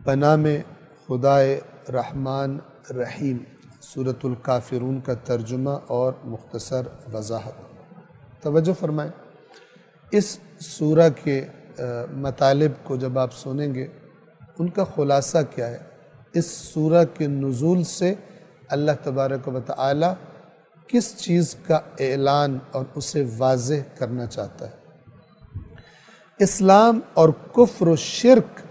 بنام خدائے رحمان رحیم، سورۃ الکافرون کا ترجمہ اور مختصر وضاحت۔ توجہ فرمائیں، اس سورہ کے مطالب کو جب آپ سنیں گے ان کا خلاصہ کیا ہے، اس سورہ کے نزول سے اللہ تبارک و تعالی کس چیز کا اعلان اور اسے واضح کرنا چاہتا ہے۔ اسلام اور کفر و شرک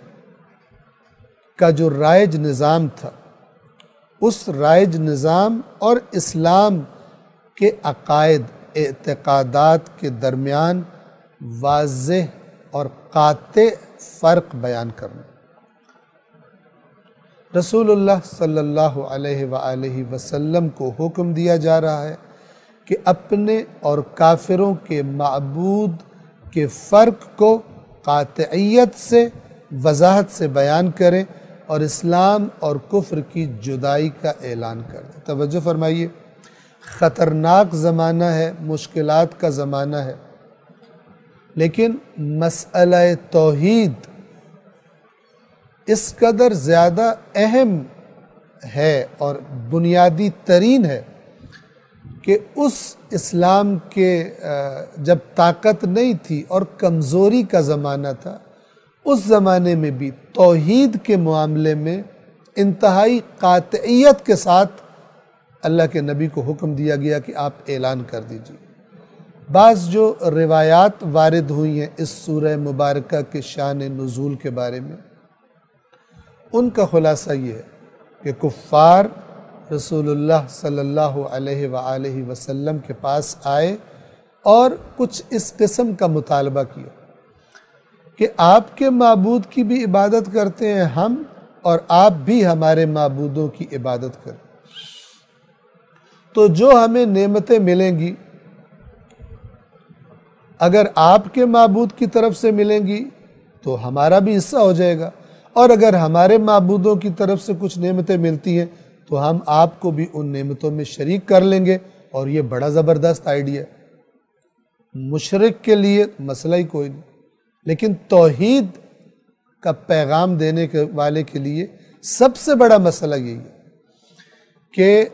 کا جو رائج نظام تھا، اس رائج نظام اور اسلام کے عقائد اعتقادات کے درمیان واضح اور قاطع فرق بیان کرنا۔ رسول اللہ صلی اللہ علیہ وآلہ وسلم کو حکم دیا جا رہا ہے کہ اپنے اور کافروں کے معبود کے فرق کو قاطعیت سے، وضاحت سے بیان کریں اور اسلام اور کفر کی جدائی کا اعلان کریں۔ توجہ فرمائیے، خطرناک زمانہ ہے، مشکلات کا زمانہ ہے، لیکن مسئلہ توحید اس قدر زیادہ اہم ہے اور بنیادی ترین ہے کہ اس اسلام کے جب طاقت نہیں تھی اور کمزوری کا زمانہ تھا، اس زمانے میں بھی توحید کے معاملے میں انتہائی قاطعیت کے ساتھ اللہ کے نبی کو حکم دیا گیا کہ آپ اعلان کر دیجیے۔ بعض جو روایات وارد ہوئی ہیں اس سورہ مبارکہ کے شان نزول کے بارے میں، ان کا خلاصہ یہ ہے کہ کفار رسول اللہ صلی اللہ علیہ وآلہ وسلم کے پاس آئے اور کچھ اس قسم کا مطالبہ کیا کہ آپ کے معبود کی بھی عبادت کرتے ہیں ہم، اور آپ بھی ہمارے معبودوں کی عبادت کریں، تو جو ہمیں نعمتیں ملیں گی اگر آپ کے معبود کی طرف سے ملیں گی تو ہمارا بھی حصہ ہو جائے گا، اور اگر ہمارے معبودوں کی طرف سے کچھ نعمتیں ملتی ہیں تو ہم آپ کو بھی ان نعمتوں میں شریک کر لیں گے۔ اور یہ بڑا زبردست آئیڈیا ہے، مشرک کے لیے مسئلہ ہی کوئی نہیں، لیکن توحید کا پیغام دینے کے والے کے لیے سب سے بڑا مسئلہ یہی ہے کہ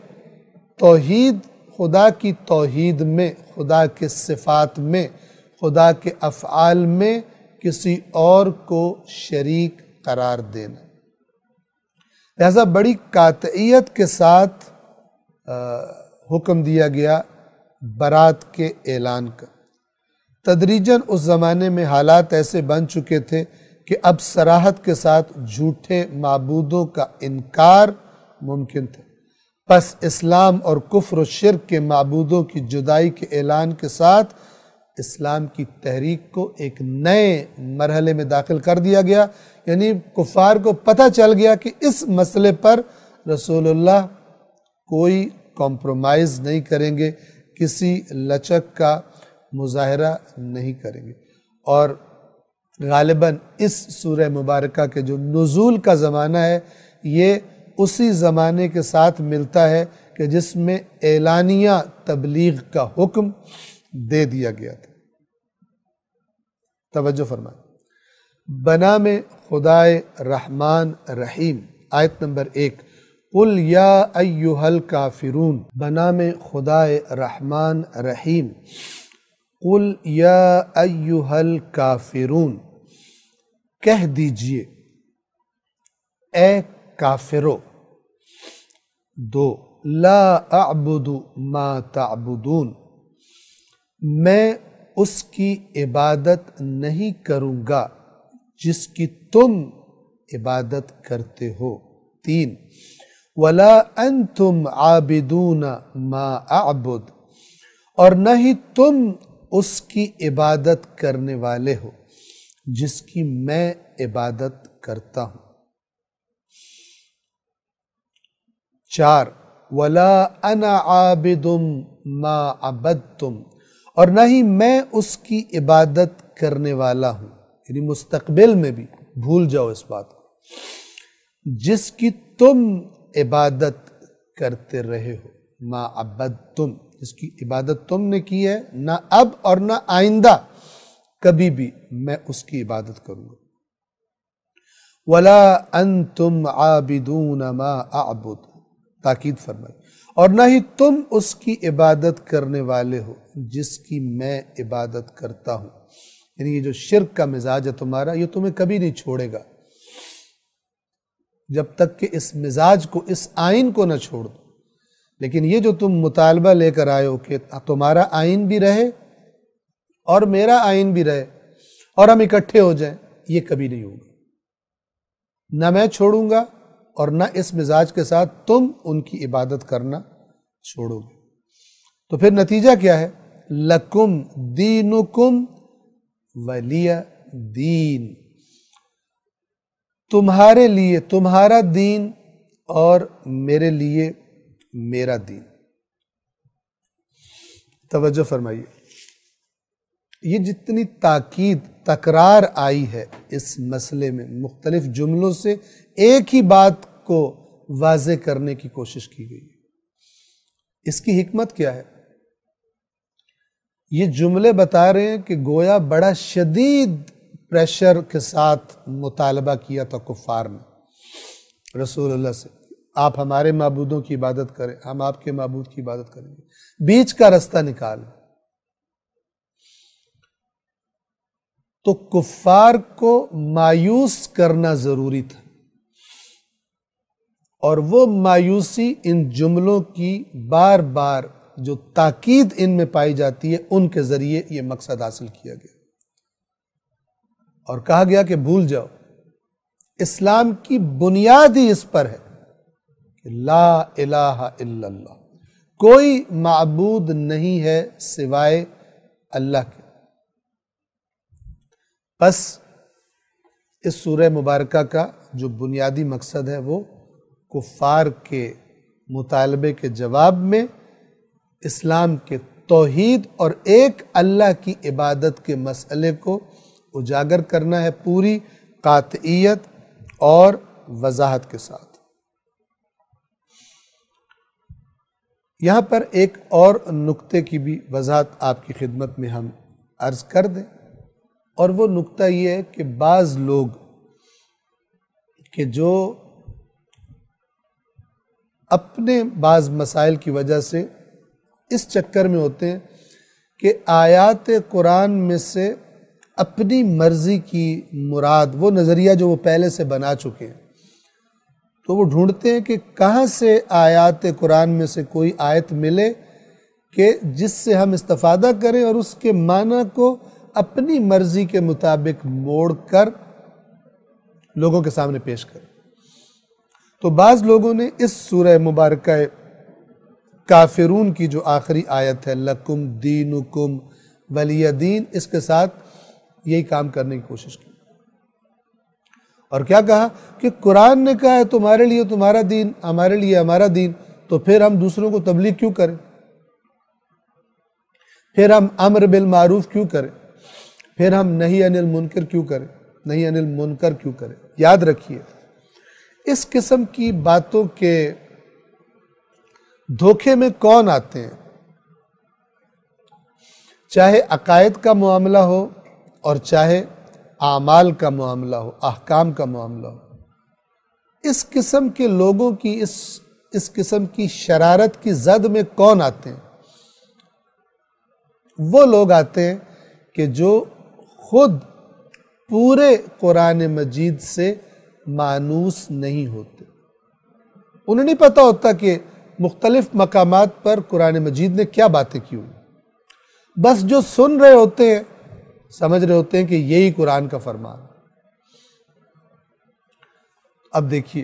توحید، خدا کی توحید میں، خدا کے صفات میں، خدا کے افعال میں کسی اور کو شریک قرار دینا۔ لہذا بڑی قاطعیت کے ساتھ حکم دیا گیا برات کے اعلان کا۔ تدریجاً اس زمانے میں حالات ایسے بن چکے تھے کہ اب صراحت کے ساتھ جھوٹے معبودوں کا انکار ممکن تھا۔ پس اسلام اور کفر و شرک کے معبودوں کی جدائی کے اعلان کے ساتھ اسلام کی تحریک کو ایک نئے مرحلے میں داخل کر دیا گیا، یعنی کفار کو پتہ چل گیا کہ اس مسئلے پر رسول اللہ کوئی کمپرومائز نہیں کریں گے، کسی لچک کا مظاہرہ نہیں کریں گے۔ اور غالباً اس سورہ مبارکہ کے جو نزول کا زمانہ ہے یہ اسی زمانے کے ساتھ ملتا ہے کہ جس میں اعلانیہ تبلیغ کا حکم دے دیا گیا تھا۔ توجہ فرمائیں، بنام خدائے رحمان رحیم، آیت نمبر 1، قل یا ایہا الکافرون، بنام خدائے رحمان رحیم، قل یا ایہا الکافرون، کہہ دیجئے اے کافرو، 2، لا اعبد ما تعبدون، میں اس کی عبادت نہیں کروں گا جس کی تم عبادت کرتے ہو، 3، ولا انتم عابدون ما اعبد، اور نہ ہی تم اس کی عبادت کرنے والے ہو جس کی میں عبادت کرتا ہوں، 4، ولا انا عابد ما عبدتم، اور نہ ہی میں اس کی عبادت کرنے والا ہوں، یعنی مستقبل میں بھی بھول جاؤ اس بات کو، جس کی تم عبادت کرتے رہے ہو، ما عبدتم، جس کی عبادت تم نے کی ہے، نہ اب اور نہ آئندہ کبھی بھی میں اس کی عبادت کروں گا۔ وَلَا أَنْتُمْ عَابِدُونَ مَا أَعْبُدُ، تاکید فرمائی، اور نہ ہی تم اس کی عبادت کرنے والے ہو جس کی میں عبادت کرتا ہوں۔ یعنی یہ جو شرک کا مزاج ہے تمہارا، یہ تمہیں کبھی نہیں چھوڑے گا جب تک کہ اس مزاج کو، اس آئین کو نہ چھوڑ دو۔ لیکن یہ جو تم مطالبہ لے کر آئے ہو کہ تمہارا آئین بھی رہے اور میرا آئین بھی رہے اور ہم اکٹھے ہو جائیں، یہ کبھی نہیں ہوگا۔ نہ میں چھوڑوں گا اور نہ اس مزاج کے ساتھ تم ان کی عبادت کرنا چھوڑو گے۔ تو پھر نتیجہ کیا ہے؟ لَكُمْ دِينُكُمْ وَلِيَ دین، تمہارے لیے تمہارا دین اور میرے لیے میرا دین۔ توجہ فرمائیے، یہ جتنی تاکید تکرار آئی ہے اس مسئلے میں، مختلف جملوں سے ایک ہی بات کو واضح کرنے کی کوشش کی گئی ہے۔ اس کی حکمت کیا ہے؟ یہ جملے بتا رہے ہیں کہ گویا بڑا شدید پریشر کے ساتھ مطالبہ کیا تھا کفار نے رسول اللہ سے، آپ ہمارے معبودوں کی عبادت کریں، ہم آپ کے معبود کی عبادت کریں گے، بیچ کا رستہ نکالیں۔ تو کفار کو مایوس کرنا ضروری تھا، اور وہ مایوسی ان جملوں کی بار بار جو تاکید ان میں پائی جاتی ہے، ان کے ذریعے یہ مقصد حاصل کیا گیا اور کہا گیا کہ بھول جاؤ، اسلام کی بنیاد ہی اس پر ہے کہ لا الہ الا اللہ، کوئی معبود نہیں ہے سوائے اللہ کے۔ بس اس سورہ مبارکہ کا جو بنیادی مقصد ہے وہ کفار کے مطالبے کے جواب میں اسلام کے توحید اور ایک اللہ کی عبادت کے مسئلے کو اجاگر کرنا ہے، پوری قاطعیت اور وضاحت کے ساتھ۔ یہاں پر ایک اور نقطے کی بھی وضاحت آپ کی خدمت میں ہم عرض کر دیں، اور وہ نقطہ یہ ہے کہ بعض لوگ کہ جو اپنے بعض مسائل کی وجہ سے اس چکر میں ہوتے ہیں کہ آیات قرآن میں سے اپنی مرضی کی مراد، وہ نظریہ جو وہ پہلے سے بنا چکے ہیں، تو وہ ڈھونڈتے ہیں کہ کہاں سے آیات قرآن میں سے کوئی آیت ملے کہ جس سے ہم استفادہ کریں اور اس کے معنی کو اپنی مرضی کے مطابق موڑ کر لوگوں کے سامنے پیش کریں۔ تو بعض لوگوں نے اس سورہ مبارکہ کافرون کی جو آخری آیت ہے لَكُمْ دِينُكُمْ وَلِيَ دین، اس کے ساتھ یہی کام کرنے کی کوشش کی، اور کیا کہا کہ قرآن نے کہا ہے تمہارے لیے تمہارا دین، ہمارے لیے ہمارا دین، تو پھر ہم دوسروں کو تبلیغ کیوں کریں، پھر ہم امر بالمعروف کیوں کریں، پھر ہم نہی عن المنکر کیوں کریں، نہی عن المنکر کیوں کریں۔ یاد رکھیے، اس قسم کی باتوں کے دھوکے میں کون آتے ہیں؟ چاہے عقائد کا معاملہ ہو اور چاہے اعمال کا معاملہ ہو، احکام کا معاملہ ہو، اس قسم کے لوگوں کی اس قسم کی شرارت کی زد میں کون آتے ہیں؟ وہ لوگ آتے ہیں کہ جو خود پورے قرآن مجید سے مانوس نہیں ہوتے، انہیں نہیں پتہ ہوتا کہ مختلف مقامات پر قرآن مجید نے کیا باتیں کی ہوئی، بس جو سن رہے ہوتے ہیں سمجھ رہے ہوتے ہیں کہ یہی قرآن کا فرمان۔ اب دیکھیے،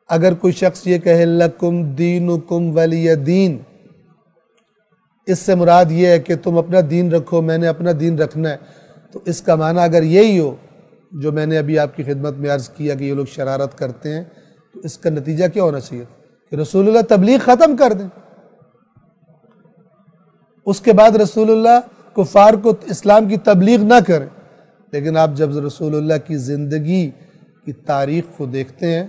اگر کوئی شخص یہ کہے لَكُمْ دِينُكُمْ وَلِيَ دین، اس سے مراد یہ ہے کہ تم اپنا دین رکھو، میں نے اپنا دین رکھنا ہے، تو اس کا معنی اگر یہی ہو جو میں نے ابھی آپ کی خدمت میں عرض کیا کہ یہ لوگ شرارت کرتے ہیں، تو اس کا نتیجہ کیا ہونا چاہیے کہ رسول اللہ تبلیغ ختم کر دیں، اس کے بعد رسول اللہ کفار کو اسلام کی تبلیغ نہ کریں۔ لیکن آپ جب رسول اللہ کی زندگی کی تاریخ کو دیکھتے ہیں،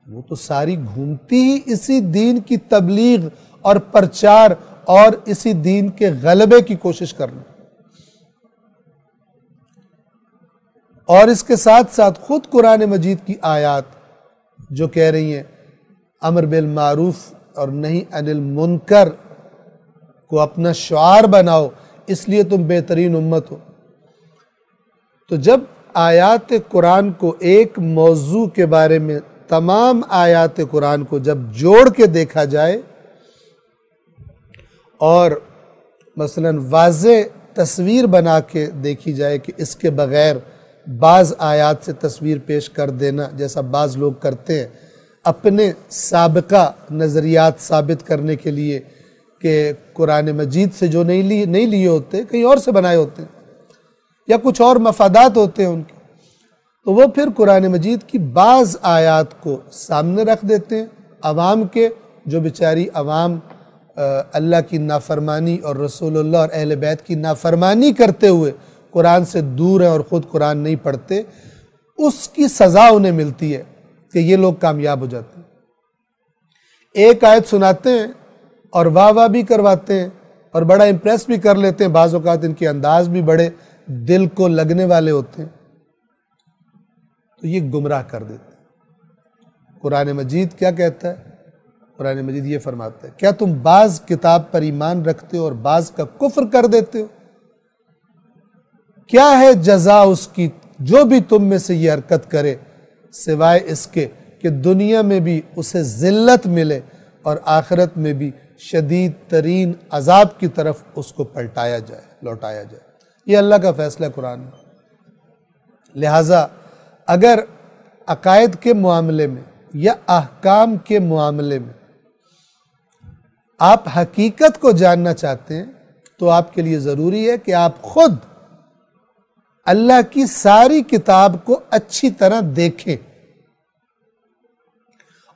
وہ تو ساری گھومتی ہی اسی دین کی تبلیغ اور پرچار اور اسی دین کے غلبے کی کوشش کرنا۔ اور اس کے ساتھ ساتھ خود قرآن مجید کی آیات جو کہہ رہی ہیں امر بالمعروف اور نہی عن المنکر کو اپنا شعار بناؤ، اس لیے تم بہترین امت ہو۔ تو جب آیات قرآن کو ایک موضوع کے بارے میں تمام آیات قرآن کو جب جوڑ کے دیکھا جائے اور مثلا واضح تصویر بنا کے دیکھی جائے کہ اس کے بغیر بعض آیات سے تصویر پیش کر دینا جیسا بعض لوگ کرتے ہیں اپنے سابقہ نظریات ثابت کرنے کے لیے کہ قرآن مجید سے جو نہیں لیے ہوتے کہیں اور سے بنائے ہوتے ہیں یا کچھ اور مفادات ہوتے ہیں ان کے، تو وہ پھر قرآن مجید کی بعض آیات کو سامنے رکھ دیتے ہیں عوام کے، جو بیچاری عوام اللہ کی نافرمانی اور رسول اللہ اور اہل بیت کی نافرمانی کرتے ہوئے قرآن سے دور ہیں اور خود قرآن نہیں پڑھتے، اس کی سزا انہیں ملتی ہے کہ یہ لوگ کامیاب ہو جاتے ہیں۔ ایک آیت سناتے ہیں اور واہ واہ بھی کرواتے ہیں اور بڑا امپریس بھی کر لیتے ہیں، بعض اوقات ان کے انداز بھی بڑے دل کو لگنے والے ہوتے ہیں، تو یہ گمراہ کر دیتے ہیں۔ قرآن مجید کیا کہتا ہے؟ قرآن مجید یہ فرماتا ہے کیا تم بعض کتاب پر ایمان رکھتے ہو اور بعض کا کفر کر دیتے ہو؟ کیا ہے جزا اس کی جو بھی تم میں سے یہ حرکت کرے، سوائے اس کے کہ دنیا میں بھی اسے ذلت ملے اور آخرت میں بھی شدید ترین عذاب کی طرف اس کو پلٹایا جائے، لوٹایا جائے۔ یہ اللہ کا فیصلہ قرآن میں۔ لہٰذا اگر عقائد کے معاملے میں یا احکام کے معاملے میں آپ حقیقت کو جاننا چاہتے ہیں تو آپ کے لیے ضروری ہے کہ آپ خود اللہ کی ساری کتاب کو اچھی طرح دیکھیں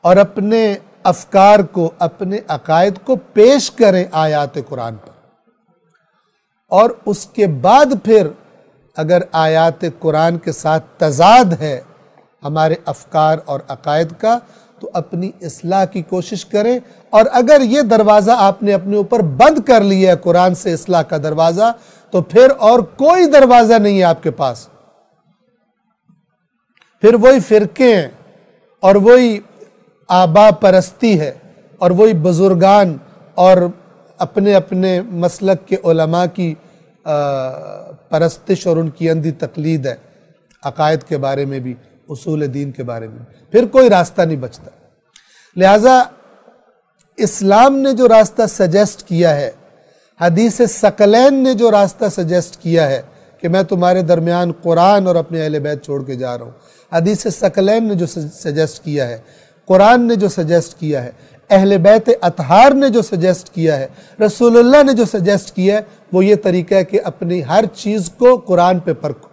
اور اپنے افکار کو، اپنے عقائد کو پیش کریں آیات قرآن پر، اور اس کے بعد پھر اگر آیات قرآن کے ساتھ تضاد ہے ہمارے افکار اور عقائد کا تو اپنی اصلاح کی کوشش کریں، اور اگر یہ دروازہ آپ نے اپنے اوپر بند کر لیا ہے قرآن سے اصلاح کا دروازہ، تو پھر اور کوئی دروازہ نہیں ہے آپ کے پاس، پھر وہی فرقے ہیں اور وہی آبا پرستی ہے اور وہی بزرگان اور اپنے اپنے مسلک کے علماء کی پرستش اور ان کی اندھی تقلید ہے، عقائد کے بارے میں بھی، اصول دین کے بارے میں، پھر کوئی راستہ نہیں بچتا۔ لہٰذا اسلام نے جو راستہ سجیسٹ کیا ہے، حدیث ثقلین نے جو راستہ سجیسٹ کیا ہے کہ میں تمہارے درمیان قرآن اور اپنے اہل بیت چھوڑ کے جا رہا ہوں، حدیث ثقلین نے جو سجیسٹ کیا ہے، قرآن نے جو سجیسٹ کیا ہے، اہل بیت اطہار نے جو سجیسٹ کیا ہے، رسول اللہ نے جو سجیسٹ کیا ہے، وہ یہ طریقہ ہے کہ اپنی ہر چیز کو قرآن پہ پرکھو۔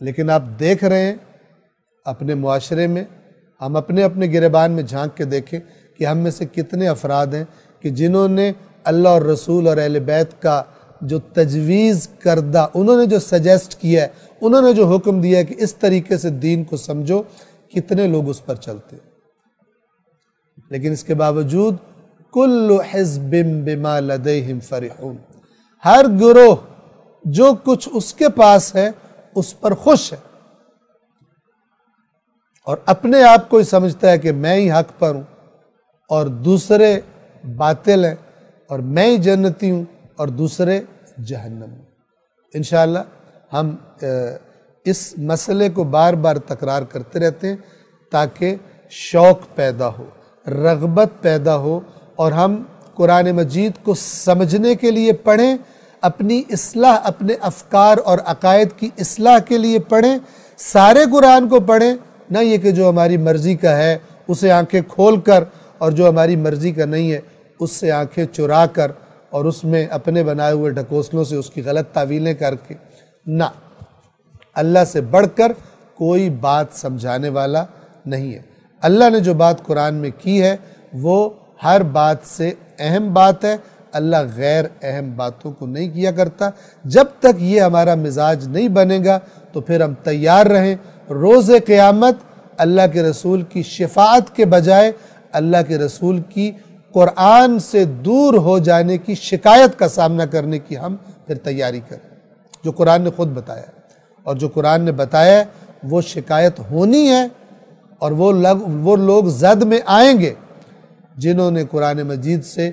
لیکن آپ دیکھ رہے ہیں اپنے معاشرے میں، ہم اپنے اپنے گریبان میں جھانک کے دیکھیں کہ ہم میں سے کتنے افراد ہیں کہ جنہوں نے اللہ اور رسول اور اہل بیت کا جو تجویز کردہ، انہوں نے جو سجیسٹ کیا ہے، انہوں نے جو حکم دیا ہے کہ اس طریقے سے دین کو سمجھو، کتنے لوگ اس پر چلتے ہیں۔ لیکن اس کے باوجود کل حزب بما لدیہم فرحون، ہر گروہ جو کچھ اس کے پاس ہے اس پر خوش ہے اور اپنے آپ کو ہی سمجھتا ہے کہ میں ہی حق پر ہوں اور دوسرے باطل ہیں، اور میں ہی جنتی ہوں اور دوسرے جہنم میں۔ انشاءاللہ ہم اس مسئلے کو بار بار تکرار کرتے رہتے ہیں تاکہ شوق پیدا ہو، رغبت پیدا ہو، اور ہم قرآن مجید کو سمجھنے کے لیے پڑھیں، اپنی اصلاح، اپنے افکار اور عقائد کی اصلاح کے لیے پڑھیں، سارے قرآن کو پڑھیں، نہ یہ کہ جو ہماری مرضی کا ہے اسے آنکھیں کھول کر، اور جو ہماری مرضی کا نہیں ہے اس سے آنکھیں چرا کر اور اس میں اپنے بنائے ہوئے ڈھکوسلوں سے اس کی غلط تعویلیں کر کے۔ نہ، اللہ سے بڑھ کر کوئی بات سمجھانے والا نہیں ہے۔ اللہ نے جو بات قرآن میں کی ہے وہ ہر بات سے اہم بات ہے، اللہ غیر اہم باتوں کو نہیں کیا کرتا۔ جب تک یہ ہمارا مزاج نہیں بنے گا تو پھر ہم تیار رہیں، روز قیامت اللہ کے رسول کی شفاعت کے بجائے اللہ کے رسول کی قرآن سے دور ہو جانے کی شکایت کا سامنا کرنے کی ہم پھر تیاری کریں، جو قرآن نے خود بتایا ہے۔ اور جو قرآن نے بتایا ہے وہ شکایت ہونی ہے، اور وہ لوگ زد میں آئیں گے جنہوں نے قرآن مجید سے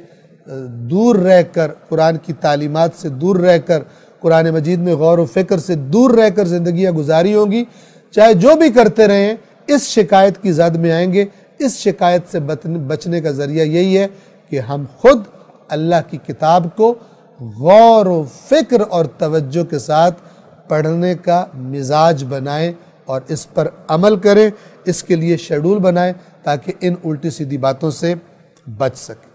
دور رہ کر، قرآن کی تعلیمات سے دور رہ کر، قرآن مجید میں غور و فکر سے دور رہ کر زندگیاں گزاری ہوں گی، چاہے جو بھی کرتے رہیں اس شکایت کی زد میں آئیں گے۔ اس شکایت سے بچنے کا ذریعہ یہی ہے کہ ہم خود اللہ کی کتاب کو غور و فکر اور توجہ کے ساتھ پڑھنے کا مزاج بنائیں اور اس پر عمل کریں، اس کے لیے شیڈول بنائیں تاکہ ان الٹی سیدھی باتوں سے بچ سکیں۔